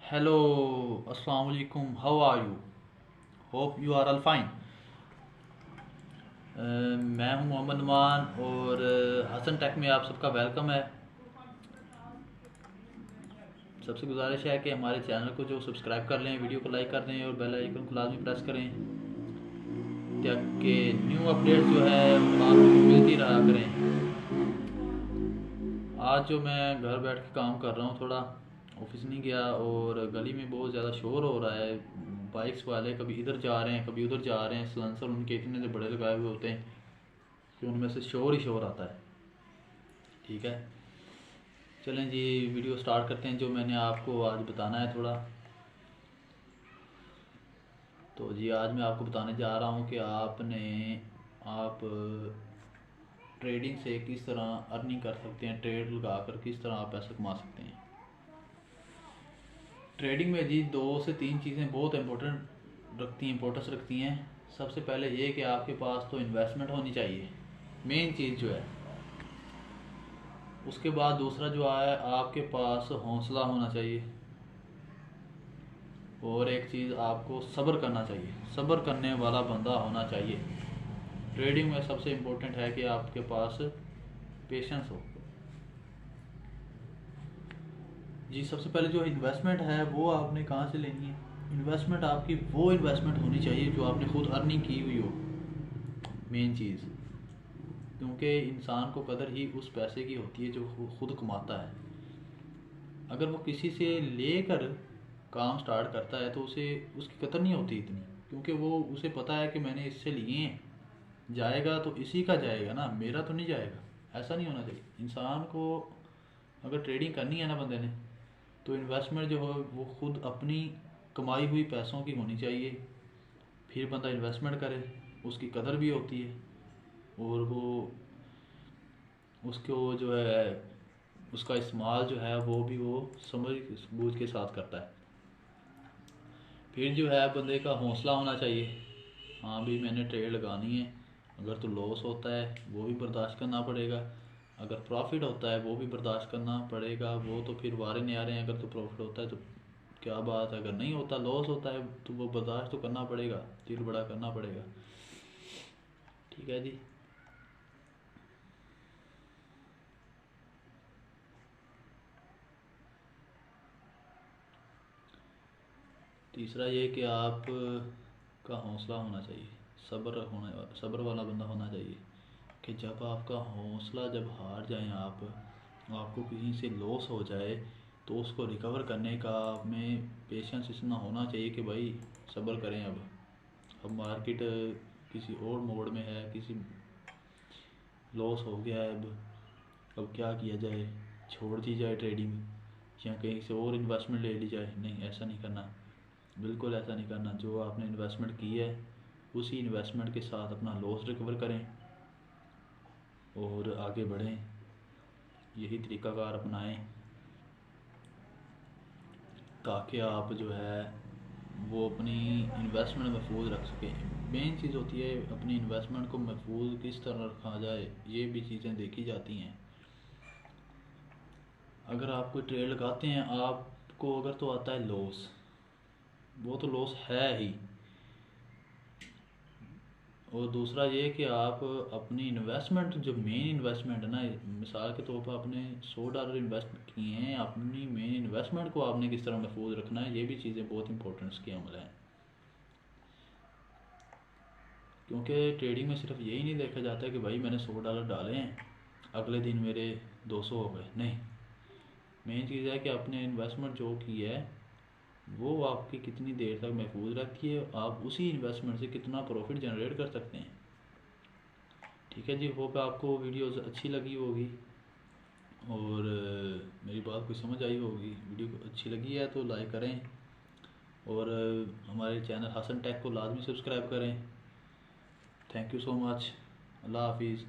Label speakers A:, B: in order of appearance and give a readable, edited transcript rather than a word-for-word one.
A: Hello, अस्सलाम वालेकुम। How are you? Hope you are all fine. मैं हूं मोहम्मद नुमान और हसन टेक में आप सबका वेलकम है। सबसे गुजारिश है कि हमारे चैनल को जो सब्सक्राइब कर लें, वीडियो को लाइक कर दें और बेल आइकन को लाजमी प्रेस करें ताकि न्यू अपडेट जो है वो आपको मिलती रहा करें। आज जो मैं घर बैठ के काम कर रहा हूँ, थोड़ा ऑफिस नहीं गया और गली में बहुत ज़्यादा शोर हो रहा है। बाइक्स वाले कभी इधर जा रहे हैं कभी उधर जा रहे हैं। सलेंसर उनके इतने बड़े लगाए हुए होते हैं कि उनमें से शोर ही शोर आता है। ठीक है, चलें जी वीडियो स्टार्ट करते हैं। जो मैंने आपको आज बताना है थोड़ा, तो जी आज मैं आपको बताने जा रहा हूँ कि आप ट्रेडिंग से किस तरह अर्निंग कर सकते हैं। ट्रेड लगा कर किस तरह आप पैसा कमा सकते हैं। ट्रेडिंग में जी दो से तीन चीज़ें बहुत इम्पोर्टेंस रखती हैं। सबसे पहले ये कि आपके पास तो इन्वेस्टमेंट होनी चाहिए, मेन चीज़ जो है। उसके बाद दूसरा जो है आपके पास हौसला होना चाहिए, और एक चीज़ आपको सब्र करना चाहिए। सब्र करने वाला बंदा होना चाहिए। ट्रेडिंग में सबसे इम्पोर्टेंट है कि आपके पास पेशेंस हो। जी सबसे पहले जो इन्वेस्टमेंट है वो आपने कहाँ से लेनी है। इन्वेस्टमेंट आपकी वो इन्वेस्टमेंट होनी चाहिए जो आपने खुद अर्निंग की हुई हो, मेन चीज़। क्योंकि इंसान को कदर ही उस पैसे की होती है जो खुद कमाता है। अगर वो किसी से लेकर काम स्टार्ट करता है तो उसे उसकी कदर नहीं होती इतनी, क्योंकि वो उसे पता है कि मैंने इससे लिए हैं, जाएगा तो इसी का जाएगा ना, मेरा तो नहीं जाएगा। ऐसा नहीं होना चाहिए। इंसान को अगर ट्रेडिंग करनी है ना बंदे ने, तो इन्वेस्टमेंट जो हो वो खुद अपनी कमाई हुई पैसों की होनी चाहिए। फिर बंदा इन्वेस्टमेंट करे, उसकी कदर भी होती है और वो उसको जो है उसका इस्तेमाल जो है वो भी वो समझ बूझ के साथ करता है। फिर जो है बंदे का हौसला होना चाहिए। हाँ भी मैंने ट्रेड लगानी है, अगर तो लॉस होता है वो भी बर्दाश्त करना पड़ेगा, अगर प्रॉफिट होता है वो भी बर्दाश्त करना पड़ेगा। वो तो फिर वारे नहीं आ रहे हैं। अगर तो प्रॉफिट होता है तो क्या बात है, अगर नहीं होता लॉस होता है तो वो बर्दाश्त तो करना पड़ेगा, दिल बड़ा करना पड़ेगा। ठीक है जी। तीसरा ये कि आप का हौसला होना चाहिए, सब्र वाला बंदा होना चाहिए। कि जब आपका हौसला जब हार जाए, आपको कहीं से लॉस हो जाए, तो उसको रिकवर करने का आप में पेशेंस इतना होना चाहिए कि भाई सब्र करें। अब मार्केट किसी और मोड में है, किसी लॉस हो गया है। अब क्या किया जाए, छोड़ दी जाए ट्रेडिंग या कहीं से और इन्वेस्टमेंट ले ली जाए? नहीं, ऐसा नहीं करना, बिल्कुल ऐसा नहीं करना। जो आपने इन्वेस्टमेंट की है उसी इन्वेस्टमेंट के साथ अपना लॉस रिकवर करें और आगे बढ़ें। यही तरीक़ाकार अपनाएं ताकि आप जो है वो अपनी इन्वेस्टमेंट महफूज रख सकें। मेन चीज़ होती है अपनी इन्वेस्टमेंट को महफूज किस तरह रखा जाए, ये भी चीज़ें देखी जाती हैं। अगर आप कोई ट्रेड लगाते हैं, आपको अगर तो आता है लॉस, वो तो लॉस है ही। और दूसरा ये कि आप अपनी इन्वेस्टमेंट जो मेन इन्वेस्टमेंट है ना, मिसाल के तौर पर आपने $100 इन्वेस्ट किए हैं, अपनी मेन इन्वेस्टमेंट को आपने किस तरह महफूज रखना है, ये भी चीज़ें बहुत इंपॉर्टेंस की अमल है। क्योंकि ट्रेडिंग में सिर्फ यही नहीं देखा जाता कि भाई मैंने $100 डाले हैं अगले दिन मेरे 200 हो गए। नहीं, मेन चीज़ है कि आपने इन्वेस्टमेंट जो की है वो आपकी कितनी देर तक महफूज रखी है, आप उसी इन्वेस्टमेंट से कितना प्रॉफिट जनरेट कर सकते हैं। ठीक है जी, होप आपको वीडियो अच्छी लगी होगी और मेरी बात कोई समझ आई होगी। वीडियो अच्छी लगी है तो लाइक करें और हमारे चैनल हसन टेक को लाजमी सब्सक्राइब करें। Thank you so much. अल्लाह हाफिज़।